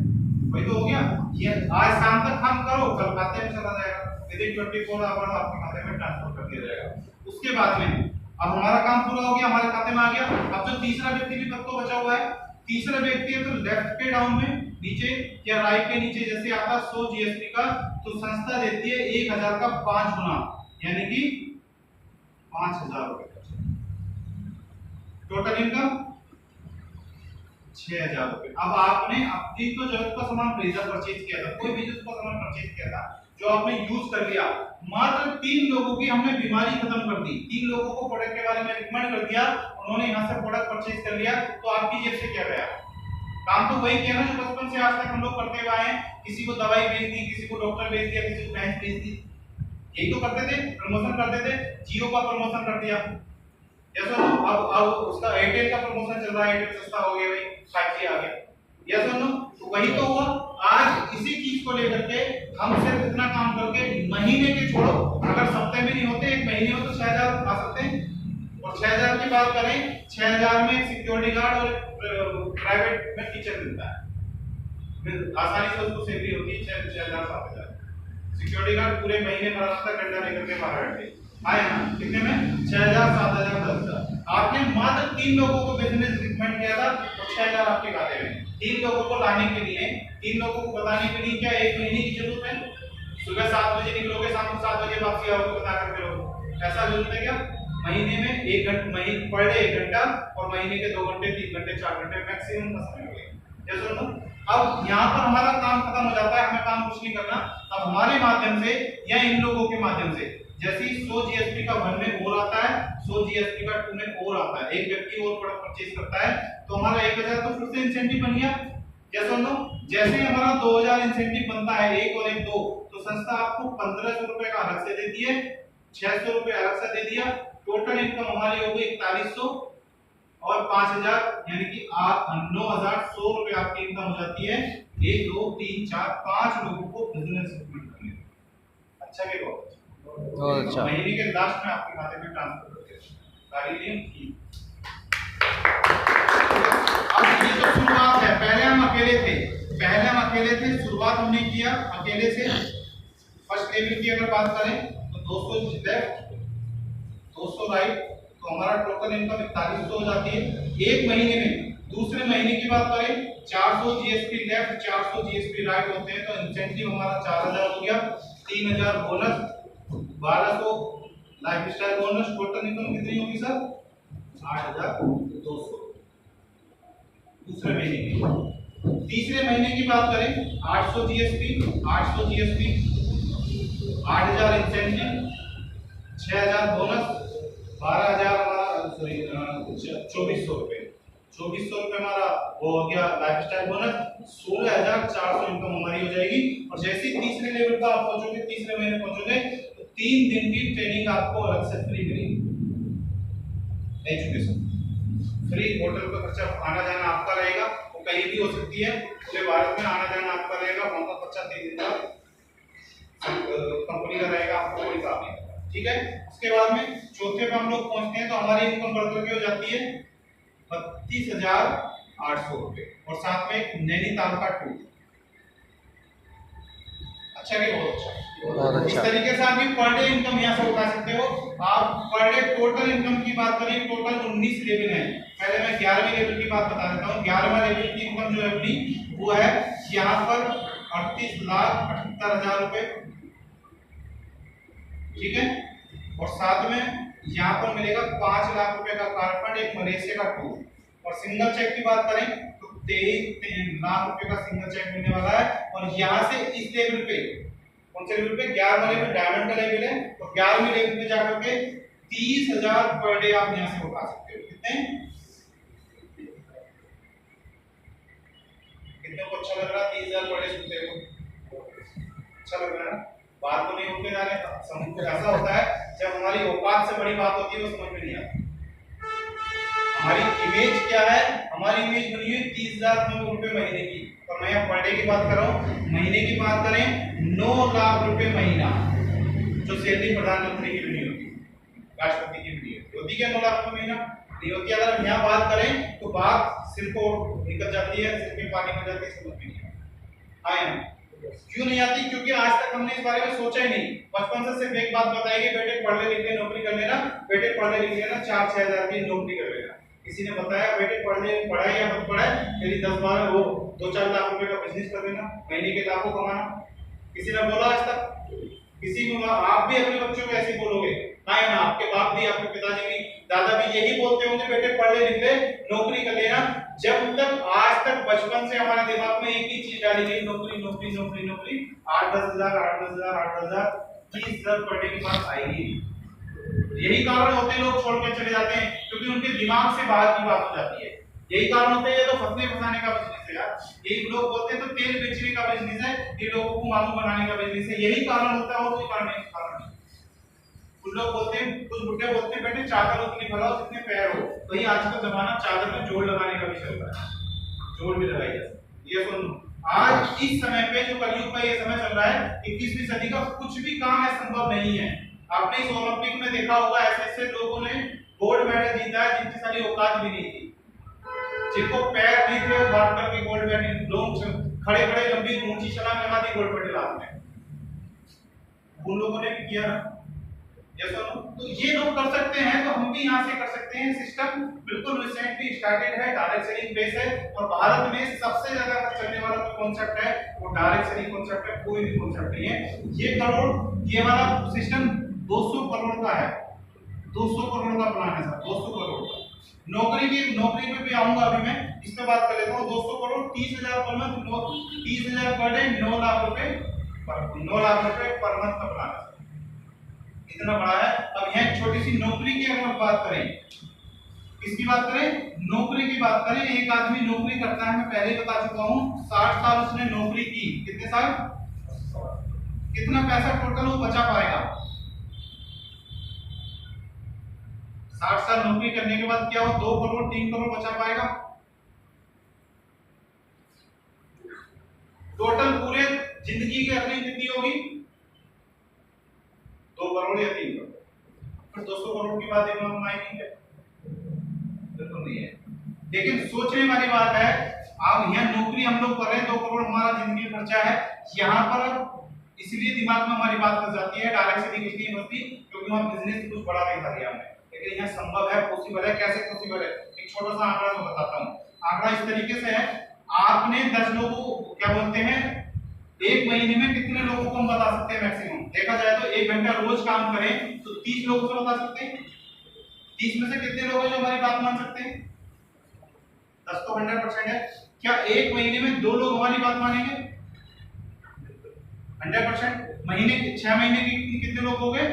वही तो हो गया। ये आज शाम तक काम करो, कल खाते में चला जाएगा। विदिन 24 आवर्स आपके खाते में ट्रांसफर कर दिया जाएगा। उसके बाद में अब हमारा काम पूरा हो गया, हमारे खाते में आ गया। अब जो तीसरा व्यक्ति भी तब तो बचा हुआ है, तीसरा व्यक्ति है तो लेफ्ट के डाउन में नीचे या राइट के नीचे जैसे आता 100 जीएसपी का, तो संस्था देती है 1000 का 5 गुना, यानी कि 5000 रुपए। टोटल इनकम 6000 रुपए। अब आपने अपनी तो जरूरत का सामान खरीदा, परचेज किया था, कोई भी जरूरत का सामान परचेज किया था जो आपने यूज कर लिया, मात्र 3 लोगों की हमने बीमारी खत्म कर दी। 3 लोगों को प्रोडक्ट के बारे में रिकमेंड कर दिया, उन्होंने यहाँ से प्रोडक्ट परचेज कर लिया, तो आपकी जेब से क्या गया? काम तो वही किया ना जो बचपन से आज तक हम लोग करते हुए आए हैं। किसी को दवाई बेच दी, किसी को डॉक्टर बेच दिया, किसी को भैंस बेच दी, यही तो करते थे। प्रमोशन करते थे, जियो का प्रमोशन कर दिया, जैसा अब उसका एयरटेल का प्रमोशन चल रहा है, एयरटेल सस्ता हो गया भाई, 5G आ गया, यस और नो। तो वही तो हुआ। आज इसी चीज को लेकर के हम सिर्फ इतना काम करके महीने के छोड़ो, अगर सप्ताह में नहीं होते, एक महीने में तो 6000 आ सकते हैं। और 6000 की बात करें, 6000 में सिक्योरिटी गार्ड और प्राइवेट में टीचर मिलता है, आसानी से उसको सैलरी होती है 6000 7000। सिक्योरिटी गार्ड पूरे महीने भर तक घंटा लेकर के बाहर बैठे आए ना, कितने में 6000 7000 10,000। आपने मात्र 3 लोगों को बिजनेस रिकमेंड किया था और 6000 आपके खाते में। 3 लोगों को लाने के लिए, 3 लोगों को बताने के लिए क्या 1 महीने की जरूरत है? सुबह 7 बजे निकलोगे, शाम को 7 बजे वापसी आओगे, बता करके रहोगे, ऐसा जरूरत है क्या? महीने में 1 घंटा, महीने पर डे 1 घंटा और महीने के 2 घंटे 3 घंटे 4 घंटे मैक्सिमम का समय लगेगा। जैसे ना अब यहाँ पर हमारा काम खत्म हो जाता है, हमें काम कुछ नहीं करना। अब हमारे माध्यम से या इन लोगों के माध्यम से जैसे 100 जीएसपी का 1 में और आता है, 100 जीएसपी का 2 में और आता है, एक व्यक्ति और प्रोडक्ट परचेज करता है, तो हमारा 1000 तो फिर से इंसेंटिव बन गया। जैसे नो जैसे हमारा 2000 इंसेंटिव बनता है, 1 और 1 2, तो संस्था आपको 1500 रुपए का अलग से देती है, 600 रुपए अलग से दे दिया। टोटल इनकम हमारी होगी 4100 और 5000, यानी कि 9100 रुपए आपकी इनकम हो जाती है। 1 2 3 4 5 लोगों को बिजनेस रिकमेंड करने में। अच्छा के बहुत अच्छा, महीने के लास्ट में आपके खाते में ट्रांसफर कर दिया। अब ये तो शुरुआत है, पहले हम अकेले थे, शुरुआत हमने किया अकेले से। फर्स्ट लेवल की अगर बात करें तो 200 लेफ्ट 200 राइट, तो हमारा टोटल इनकम 4100 हो जाती है एक महीने में। दूसरे महीने की बात करें 400 जीएसपी लेफ्ट 400 जीएसपी राइट होते हैं, तो इंसेंटिव हमारा 4000 हो गया, 3000 bonus, 1200 lifestyle bonus. Total income कितनी होगी सर? 8200 दूसरे महीने की। तीसरे महीने की बात करें 800 जीएसपी 8000 इंसेंटिव, 6000 बोनस, 12000 हमारा सॉरी 2400 रुपए 2400 रुपए हमारा वो हो गया लाइफस्टाइल बोनस। 16400 इनकम हमारी हो जाएगी। और जैसे तीसरे लेवल पर आप पहुंचोगे, तीसरे महीने पहुंचोगे, तो 3 दिन की ट्रेनिंग आपको अलग से फ्री मिलेगी, एजुकेशन फ्री। होटल का खर्चा, आना जाना आपका रहेगा, वो कहीं भी हो सकती है, पूरे भारत में आना जाना आपका रहेगा, वहां का खर्चा 3 दिन का कंपनी का रहेगा, आपको कोई काम नहीं। ठीक है। उसके बाद में चौथे पे हम लोग पहुंचते हैं, तो हमारी इनकम बढ़ करके हो जाती है 32800 रुपए, और साथ में नैनीताल का टूर अच्छा कि बहुत अच्छा? बहुत इस अच्छा। तरीके से आप पर डे इनकम यहाँ से उठा सकते हो। आप पर डे टोटल इनकम की बात करें, टोटल 19 लेवल है। पहले मैं 11वें लेवल की बात बता देता हूँ। 11वां लेवल की इनकम जो है अपनी वो है यहाँ पर 38,78,000 रुपए, ठीक है। और साथ में यहाँ पर मिलेगा 5 लाख रुपए का कार फंड, एक मलेशिया का टूर। और सिंगल चेक की बात करें तो 23 लाख रुपए का सिंगल चेक मिलने वाला है। और यहाँ से इस लेवल पे, कौन से लेवल पे, 11वां लेवल डायमंड का लेवल है, तो 11वें लेवल पे जाकर के 30,000 पर डे आप यहाँ से उठा सकते हो। कितने को अच्छा लग रहा है? 30,000 पर डे सुनते हो अच्छा लग रहा है? बात तो नहीं होते जा रहे। समझ ऐसा होता है जब हमारी औकात से बड़ी बात होती है वो समझ में नहीं आती। हमारी इमेज क्या है? हमारी इमेज बनी है 30,000 रुपए महीने की। और मैं पर डे की बात कर रहा हूँ। महीने की बात करें 9 लाख रुपए महीना, जो सैलरी प्रधानमंत्री की बनी होती, राष्ट्रपति की बनी होती क्या 9 लाख रुपए महीना नहीं होती? अगर हम यहाँ बात करें तो बात सिर को निकल जाती है, सिर में पानी हो जाती है, समझ में नहीं आता। क्यों नहीं आती? क्योंकि आज तक हमने इस बारे में सोचा ही नहीं। बचपन से सिर्फ एक बात बताई गई, बेटे पढ़ ले लिख ले नौकरी कर लेना, बेटे पढ़ ले लिख लेना 4-6 हजार की नौकरी कर लेना। किसी ने बताया बेटे पढ़ाई या मत पढ़ाई, तेरी 10-12 वो 2-4 लाख रुपए का बिजनेस कर लेना, महीने के लाखों कमाना? किसी ने बोला आज तक? किसी को आप भी अपने बच्चों को ऐसे बोलोगे ना? या ना आपके बाप भी, आपके पिताजी भी, दादा भी यही बोलते होंगे बेटे पढ़ ले लिख ले नौकरी कर लेना। जब तक आज तक बचपन से हमारे दिमाग में एक ही चीज डाली गई, नौकरी नौकरी नौकरी नौकरी, 8-10 हजार 8-10 हजार 8-10 हजार 30,000 पर डे की बात आएगी। यही कारण होते हैं लोग छोड़ के चले जाते हैं, क्योंकि उनके दिमाग से बाहर की बात हो जाती है। यही कारण होते हैं। ये तो फंसने फंसाने का बिजनेस है यार। यही लोग बोलते हैं तो तेल बेचने का बिजनेस है, ये लोगों को मालूम बनाने का बिजनेस है। यही कारण होता है और कोई कारण नहीं। कुछ लोग बोलते हैं, कुछ बुढ़े बोलते हैं बेटे चादर उतनी फैलाओ जितने पैर हो। वही आज का जमाना चादर में जोड़ लगाने का भी चल रहा है, जोड़ भी लगाई जाए। ये सुन, आज इस समय पे जो कलयुग का ये समय चल रहा है 21वीं सदी का, कुछ भी काम है संभव नहीं है। आपने इस ओलंपिक में देखा होगा ऐसे लोगों ने गोल्ड मेडल जीता है जिनकी सारी औकात भी नहीं थी, जिनको पैर नहीं थे, बात करके गोल्ड मेडल, लोग खड़े खड़े लंबी ऊंची छलांग लगा दी गोल्ड मेडल हाथ में। उन लोगों ने भी किया ना, तो ये लोग कर सकते हैं तो हम भी यहाँ से कर सकते हैं। सिस्टम बिल्कुल रिसेंटली स्टार्टेड है, डायरेक्ट सेलिंग बेस है। और भारत में सबसे ज्यादा चलने वाला कॉन्सेप्ट है वो डायरेक्ट सेलिंग कॉन्सेप्ट है, कोई भी कॉन्सेप्ट नहीं है। ये वाला सिस्टम 200 करोड़ का है, 200 करोड़ का प्लान है सर, 200 करोड़ का। नौकरी पे भी आऊंगा, अभी मैं इस पे बात कर लेता हूँ। 200 crore 30,000 per month, 30,000 per day, 9 lakh रुपए पर मंथ का प्लान है। इतना बड़ा है। अब यहाँ एक छोटी सी नौकरी की अगर हम बात करें, किसकी बात करें? नौकरी की बात करें। एक आदमी नौकरी करता है, मैं पहले ही बता चुका हूँ, 60 साल उसने नौकरी की। कितने साल? कितना पैसा टोटल वो बचा पाएगा? 60 साल नौकरी करने के बाद क्या हो, 2 करोड़ 3 करोड़ बचा पाएगा टोटल। पूरे जिंदगी की अर्निंग कितनी होगी? 2 करोड़ या 3 करोड़। फिर 200 करोड़ की बात इतना कमाई नहीं है, बिल्कुल नहीं है। लेकिन सोचने वाली बात है, आप यहाँ नौकरी हम लोग कर रहे हैं, 2 करोड़ हमारा जिंदगी खर्चा है। यहाँ पर इसलिए दिमाग में हमारी बात फंस जाती है, डायरेक्ट सेलिंग इसलिए फंसती क्योंकि वहाँ बिजनेस कुछ बड़ा दिखा दिया हमने। लेकिन यहाँ संभव है, पॉसिबल है। कैसे पॉसिबल है? एक छोटा सा आंकड़ा मैं बताता हूँ। आंकड़ा इस तरीके से है, आपने 10 लोगों को क्या बोलते हैं, एक महीने में कितने लोगों को हम बता सकते हैं मैक्सिमम? देखा जाए तो 1 घंटा रोज काम करें तो 30 लोगों को बता सकते हैं। 30 में से कितने लोग हैं जो हमारी बात मान सकते हैं? 10 तो 100% है। क्या एक महीने में 2 लोग हमारी बात मानेंगे? 100%। महीने 6 महीने की कितने लोग हो गए?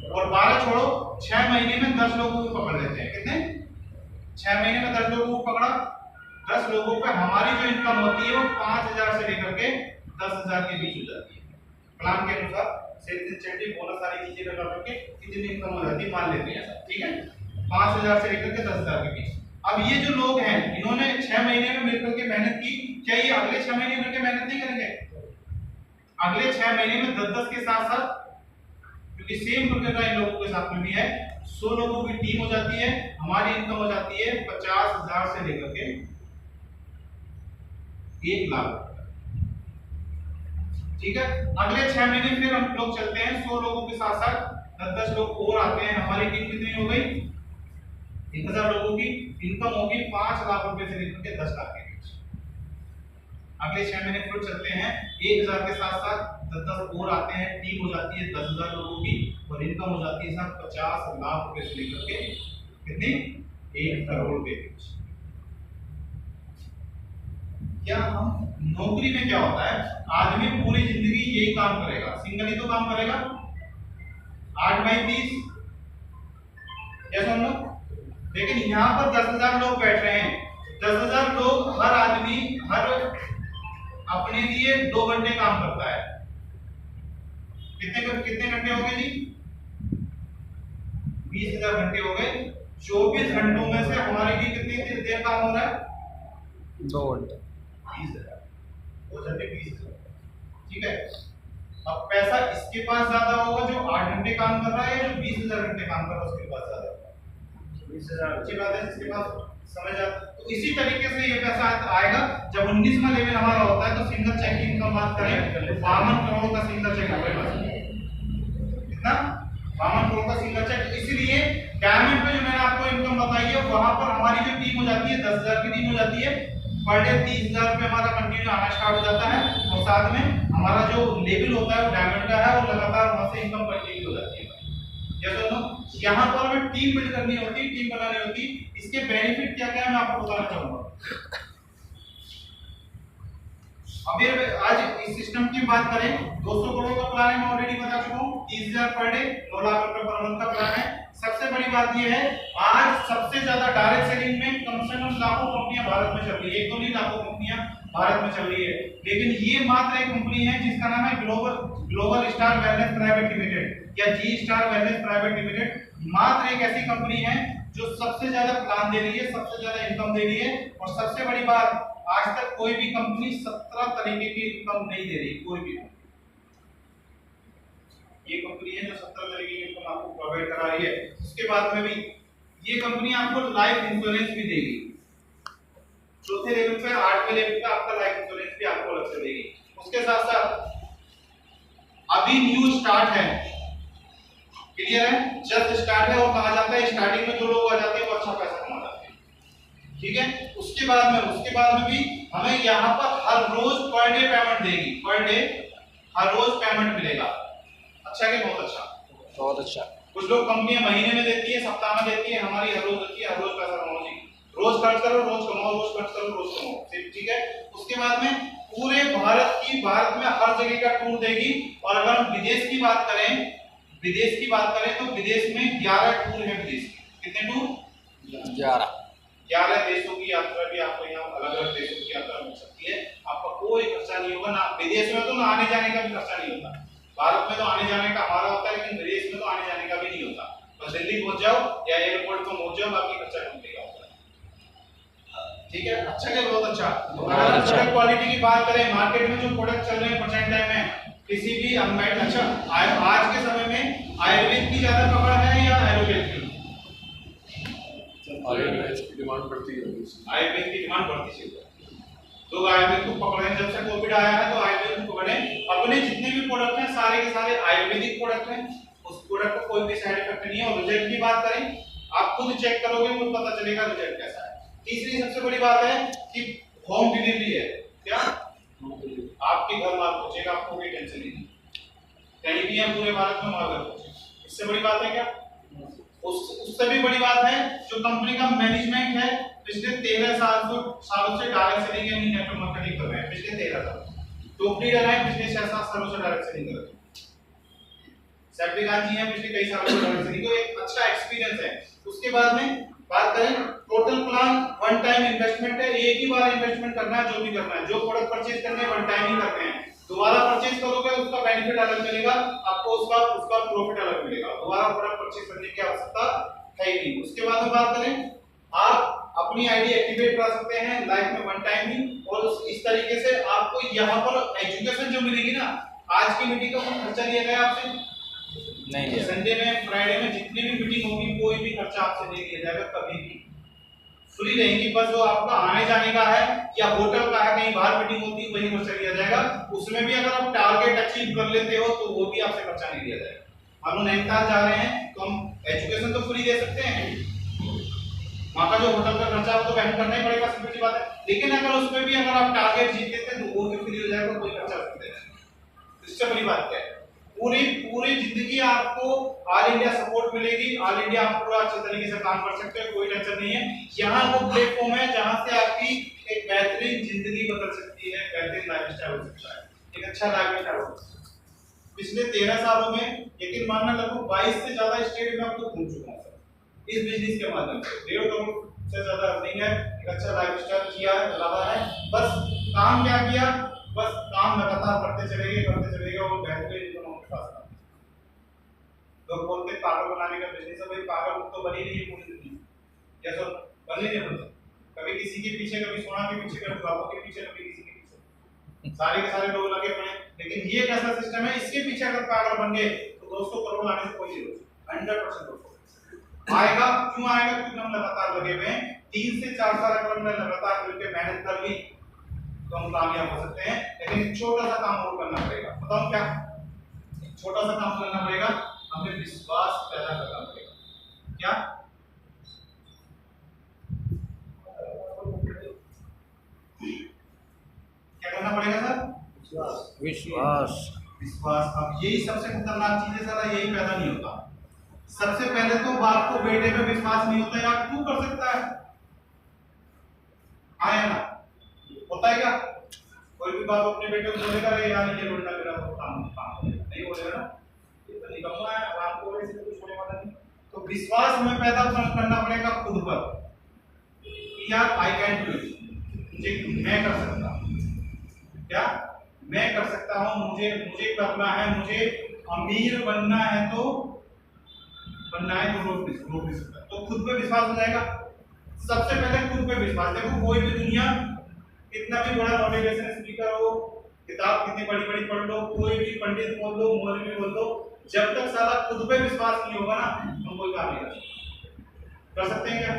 और 12 छोड़ो, 6 महीने में 10 लोगों को पकड़ लेते हैं। कितने? 6 महीने में 10 लोगों को पकड़ा। 10 लोगों पे हमारी जो इनकम होती है वो 5,000 से लेकर के 10,000 के बीच हो जाती है। प्लान के अनुसार सेल्स इंसेंटिव बोनस सारी चीजें लगा करके कितनी इनकम हो जाती है मान लेते हैं सर, ठीक है? 5,000 से लेकर के 10,000 के बीच। अब ये जो लोग हैं इन्होंने 6 महीने में मिलकर के मेहनत की, क्या ये अगले 6 महीने मिलकर मेहनत नहीं करेंगे? अगले 6 महीने में 10-10 के साथ साथ, क्योंकि सेम प्रोग्राम इन लोगों के साथ में भी है, 100 लोगों की टीम हो जाती है। हमारी इनकम हो जाती है 50,000 से लेकर के 1 लाख। ठीक है। अगले 6 महीने फिर हम लोग चलते हैं 100 लोगों के साथ साथ 10-10 लोग और आते हैं। हमारी टीम कितनी हो गई? 1000 लोगों की इनकम होगी 5 लाख रुपए से लेकर के 10 लाख के बीच। अगले 6 महीने फिर चलते हैं 1000 के साथ साथ 10-10 और आते हैं, टीम हो जाती है 10,000 लोगों की और इनकम हो जाती है साहब 50 लाख रुपए से लेकर के कितनी 1 करोड़ के बीच। क्या हम नौकरी में क्या होता है, आदमी पूरी जिंदगी यही काम करेगा, सिंगल ही तो काम करेगा 8/30 ऐसा लोग। लेकिन यहाँ पर 10,000 लोग बैठ रहे हैं, 10,000 लोग हर आदमी हर अपने लिए 2 घंटे काम करता है। कितने घंटे हो गए जी? 20,000 घंटे हो गए। 24 घंटों में से हमारे लिए कितनी देर काम हो रहा है? 2 घंटे 20,000 20,000 ठीक है। अब पैसा इसके पास ज्यादा होगा जो 8 घंटे काम कर रहा है, या जो 20,000 घंटे काम कर रहा है उसके पास ज्यादा होगा? 20,000 अच्छी बात है जिसके पास समझ आता। तो इसी तरीके से ये पैसा आएगा जब 19वां लेवल हमारा होता है। तो सिंगल चेक की इनकम बात करें तो 52 करोड़ का सिंगल चेक हमारे पास कितना 52 करोड़ का सिंगल चेक। इसलिए डायमंड पे जो मैंने आपको इनकम बताई है वहां पर हमारी जो टीम हो जाती है 10,000 की टीम हो जाती है, पर डे 30,000 रुपए हमारा कंटिन्यू आना स्टार्ट हो जाता है और साथ में हमारा जो लेवल होता है वो डायमंड का है और लगातार वहां से इनकम कंटिन्यू हो जाती है। जैसे यहाँ पर हमें टीम बिल्ड करनी होती है, टीम बनानी होती है। इसके बेनिफिट क्या क्या है मैं आपको बताना चाहूंगा। अभी आज इस सिस्टम की बात करें 200 करोड़ का प्लान है, मैं ऑलरेडी बता चुका हूँ। 30,000 पर डे 9 लाख रुपए पर मंथ का प्लान है। सबसे बड़ी बात यह है आज सबसे ज्यादा डायरेक्ट सेलिंग में कम से कम लाखों कंपनियां भारत में चल रही है, 1-2 नहीं लाखों कंपनियां भारत में चल रही है। लेकिन ये मात्र एक कंपनी है जिसका नाम है global star wellness private limited या जी स्टार वेलनेस प्राइवेट लिमिटेड। मात्र एक ऐसी कंपनी है जो सबसे ज्यादा प्लान दे रही है, सबसे ज्यादा इनकम दे रही है। और सबसे बड़ी बात आज तक कोई भी कंपनी 17 तरीके की इनकम नहीं दे रही, कोई भी। ये कंपनी है जो 17 तरीके की इनकम आपको प्रोवाइड करा रही है। उसके बाद में भी ये कंपनी आपको लाइफ इंश्योरेंस भी देगी। चौथे लेवल पे 8वें लेवल पे आपका लाइफ इंश्योरेंस भी आपको अलग से देगी। उसके साथ साथ अभी न्यू स्टार्ट है, क्लियर है, जस्ट स्टार्ट है और कहा जाता है स्टार्टिंग में जो लोग आ जाते हैं वो अच्छा पैसा कमा जाते हैं, ठीक है। उसके बाद में भी हमें यहाँ पर हर रोज पर डे पेमेंट देगी, पर डे हर रोज पेमेंट मिलेगा। अच्छा कि बहुत अच्छा? बहुत अच्छा। कुछ लोग कंपनियां महीने में देती है, सप्ताह में देती है, हमारी हर रोज देती है, हर रोज पैसा कमाओ जी, रोज खर्च करो रोज कमाओ, रोज खर्च करो रोज कमाओ, ठीक है। उसके बाद में पूरे भारत में हर जगह का टूर देगी। और अगर हम विदेश की बात करें तो विदेश में 11 टूर है। विदेश के कितने टूर? 11 देशों की यात्रा भी आपको यहाँ अलग-अलग देशों की यात्रा मिल सकती है। आपका कोई खर्चा नहीं होगा, ना विदेश में तो ना आने जाने का भी खर्चा नहीं होता। भारत में तो आने जाने का हमारा होता है, लेकिन विदेश में तो आने जाने का भी नहीं होता। बस दिल्ली पहुंच जाओ या एयरपोर्ट पर पहुंच जाओ, बाकी खर्चा कंपनी का होता है, ठीक है। अच्छा क्या? बहुत अच्छा। अगर प्रोडक्ट क्वालिटी की बात करें, मार्केट में जो प्रोडक्ट चल रहे हैं प्रेजेंट टाइम में किसी भी अच्छा आज के समय में आयुर्वेद की ज्यादा पकड़ है या आयुर्वेद की? आयुर्वेद की डिमांड बढ़ती है, आयुर्वेद की डिमांड बढ़ती है। लोग आयुर्वेद को पकड़ रहे हैं। जब से कोविड आया है तो आयुर्वेद को पकड़े। अपने जितने भी प्रोडक्ट हैं सारे के सारे आयुर्वेदिक प्रोडक्ट हैं, उस प्रोडक्ट को कोई भी साइड इफेक्ट नहीं है। और रिजल्ट की बात करें, आप खुद चेक करोगे तो पता चलेगा रिजल्ट कैसा है। तीसरी सबसे बड़ी बात है कि होम डिलीवरी है। क्या? आपके घर माल पहुंचेगा, आपको कोई टेंशन नहीं, कहीं भी हम पूरे भारत में माल पहुंचेगा। इससे बड़ी बात है क्या? उससे भी बड़ी बात है जो कंपनी का मैनेजमेंट है, पिछले 13 सालों से डायरेक्ट सेलिंग या नेटवर्क मार्केटिंग कर रहे हैं। पिछले 13 साल टोपली डाला है, पिछले 6-7 सालों से डायरेक्ट सेलिंग कर रहे हैं। सैप्लिकान जी हैं, पिछले कई सालों से डायरेक्ट सेलिंग, तो एक अच्छा एक्सपीरियंस है। उसके बाद में बात करें total plan one time investment है, एक ही बार इन्वेस्टमेंट करना है। जो भी करना है, जो प्रोडक्ट परचेज करने हैं वन टाइम ही करने हैं। दोबारा परचेज करोगे उसका बेनिफिट अलग मिलेगा आपको, उसका प्रॉफिट अलग मिलेगा। दोबारा प्रोडक्ट परचेज करने की आवश्यकता है ही नहीं। उसके बाद में बात करें, आप अपनी आईडी एक्टिवेट कर सकते हैं लाइफ में वन टाइम ही। और इस तरीके से आपको यहाँ पर एजुकेशन जो मिलेगी ना, आज की मीटिंग का कोई खर्चा लिया गया आपसे नहीं लिया। संडे में फ्राइडे में जितनी भी मीटिंग होगी कोई भी खर्चा आपसे नहीं लिया जाएगा कभी भी। फ्री रहेंगी, बस जो आपका आने जाने का है या होटल का है, कहीं बाहर मीटिंग होती है वही खर्चा लिया जाएगा। उसमें भी अगर आप टारगेट अचीव कर लेते हो तो वो भी आपसे खर्चा नहीं लिया जाएगा। हम लोग नैनीताल जा रहे हैं तो हम एजुकेशन तो फ्री दे सकते हैं, वहाँ का जो होटल का खर्चा है वो तो वहन करना ही पड़ेगा, सिंपल सी बात है। लेकिन अगर उसमें भी अगर आप टारगेट जीत लेते हैं तो वो भी फ्री हो जाएगा, कोई खर्चा नहीं देना। इससे बड़ी बात क्या है, पूरी जिंदगी आपको ऑल इंडिया सपोर्ट मिलेगी, ऑल इंडिया आप पूरा अच्छे तरीके से काम कर सकते हैं, कोई टेंशन नहीं है। यहाँ वो प्लेटफॉर्म है जहाँ से आपकी एक बेहतरीन जिंदगी बदल सकती है, बेहतरीन लाइफस्टाइल हो सकता है, एक अच्छा लाइफस्टाइल हो सकता है। पिछले 13 सालों में यकीन मानना लगभग 22 से ज्यादा स्टेट में आपको घूम चुका हूँ सर इस बिजनेस के माध्यम से। 1.5 करोड़ से ज्यादा अर्निंग है, एक अच्छा लाइफस्टाइल किया है, रहा है। बस काम क्या किया, बस काम लगातार करते चले गए और बेहतरीन इनकम आपके पास आ गई। लोग बोलते हैं पागल बनाने का बिजनेस है, भाई पागल तो बनी नहीं है पूरी दुनिया, या तो बनी नहीं बनते। कभी किसी के पीछे, कभी सोना के पीछे, कभी बाबू के पीछे, कभी किसी के पीछे, सारे के सारे लोग लगे पड़े। लेकिन ये एक ऐसा सिस्टम है, इसके पीछे अगर पागल बन गए तो 200 करोड़ आने से कोई जरूरत नहीं, 100% आएगा। क्यों आएगा? क्योंकि हम लगातार लगे हुए हैं। 3 से 4 साल अगर हमने लगातार मिलकर मेहनत कर ली तो हम कामयाब हो सकते हैं। लेकिन छोटा सा काम और करना पड़ेगा। बताओ क्या छोटा सा काम करना पड़ेगा? हमें विश्वास पैदा करना पड़ेगा। क्या? क्या करना पड़ेगा सर? विश्वास। विश्वास। अब यही सबसे खतरनाक चीज है सर, यही पैदा नहीं होता। सबसे पहले तो बाप को बेटे पे विश्वास नहीं होता, यार तू कर सकता है, आया ना? होता है क्या? कोई भी बाप अपने बेटे को बोलेगा रे यार ये बेटा मेरा काम नहीं बोलेगा ना, ये तो निकम्मा है, आराम को इससे कुछ होने वाला नहीं। तो विश्वास हमें पैदा करना पड़ेगा खुद पर, यार आई कैन डू इट, मुझे मैं कर सकता हूँ। क्या मैं कर सकता हूँ? मुझे करना है, मुझे अमीर बनना है तो रोक नहीं सकता। तो खुद पे विश्वास हो जाएगा। सबसे पहले खुद पे विश्वास। देखो कोई भी दुनिया कितना भी बड़ा मोटिवेशन स्पीकर हो, किताब कितनी बड़ी पढ़ लो, कोई भी पंडित बोल दो, मौलवी बोल दो, जब तक साला खुद पे विश्वास नहीं होगा ना हम कोई काम नहीं कर सकते हैं। क्या